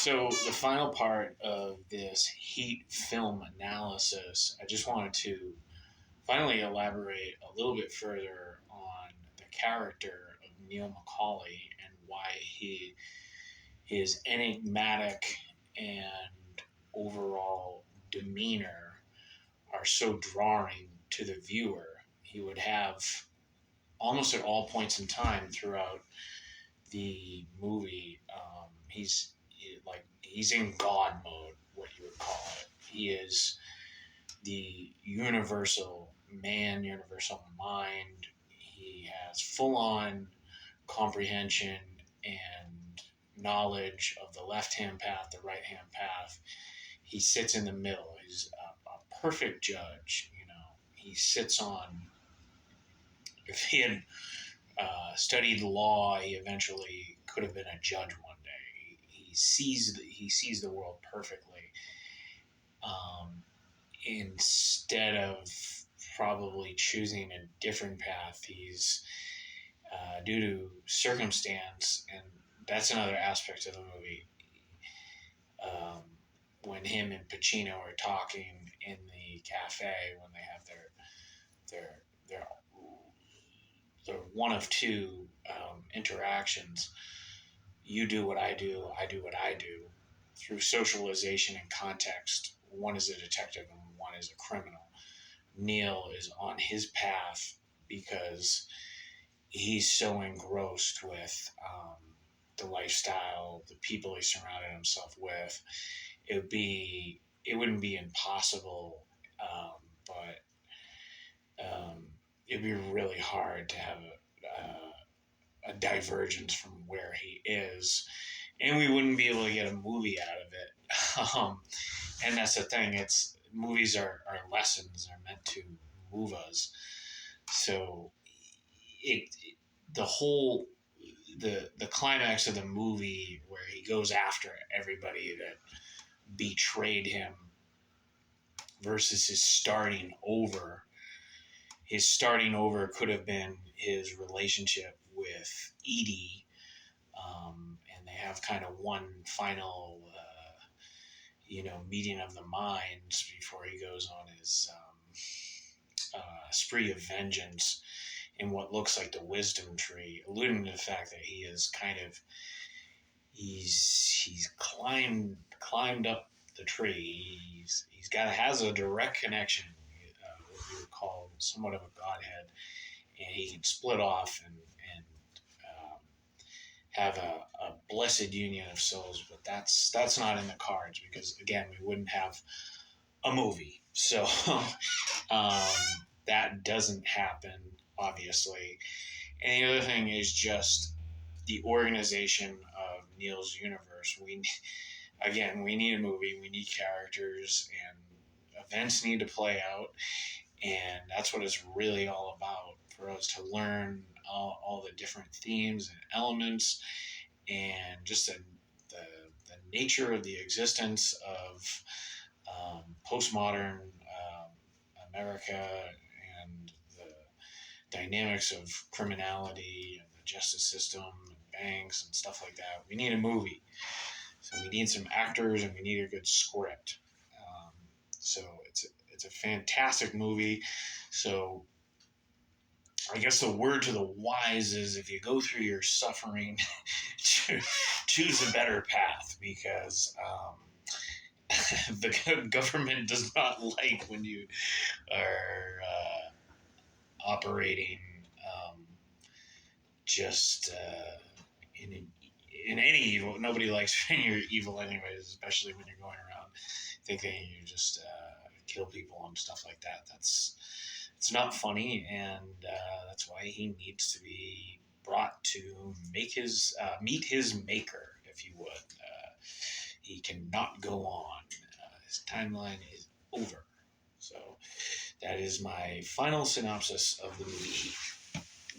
So the final part of this Heat film analysis, I just wanted to finally elaborate a little bit further on the character of Neil Macaulay and why his enigmatic and overall demeanor are so drawing to the viewer. He would have almost at all points in time throughout the movie, he's in God mode, what you would call it. He is the universal man, universal mind. He has full on comprehension and knowledge of the left hand path, the right hand path. He sits in the middle. He's a perfect judge. He sits on. If he had studied law, he eventually could have been a judge one day. He sees the world perfectly. Instead of probably choosing a different path, he's due to circumstance, and that's another aspect of the movie. When him and Pacino are talking in the cafe, when they have their one of two interactions, you do what I do what I do. Through socialization and context, one is a detective and one is a criminal. Neil is on his path because he's so engrossed with the lifestyle, the people he surrounded himself with. It wouldn't be impossible, but it'd be really hard to have a divergence from where he is, and we wouldn't be able to get a movie out of it. And that's the thing. Movies are lessons. They're meant to move us. So the climax of the movie where he goes after everybody that betrayed him versus his starting over. His starting over could have been his relationship with Edie, and they have kind of one final, meeting of the minds before he goes on his spree of vengeance in what looks like the wisdom tree, alluding to the fact that he is he's climbed up the tree. Has a direct connection, what you would call somewhat of a godhead, and he can split off and have a blessed union of souls. But that's not in the cards because again we wouldn't have a movie, so that doesn't happen obviously. And the other thing is just the organization of Neil's universe. We need a movie. We need characters, and events need to play out, and that's what it's really all about for us to learn all the different themes and elements, and just the nature of the existence of postmodern America and the dynamics of criminality and the justice system and banks and stuff like that. We need a movie. So we need some actors and we need a good script. So it's a fantastic movie. So I guess the word to the wise is if you go through your suffering, choose a better path, because the government does not like when you are operating just in any evil. Nobody likes when you're evil anyways, especially when you're going around thinking you just kill people and stuff like that. It's not funny, and that's why he needs to be brought to meet his maker, if you would. He cannot go on. His timeline is over. So that is my final synopsis of the movie.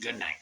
Good night.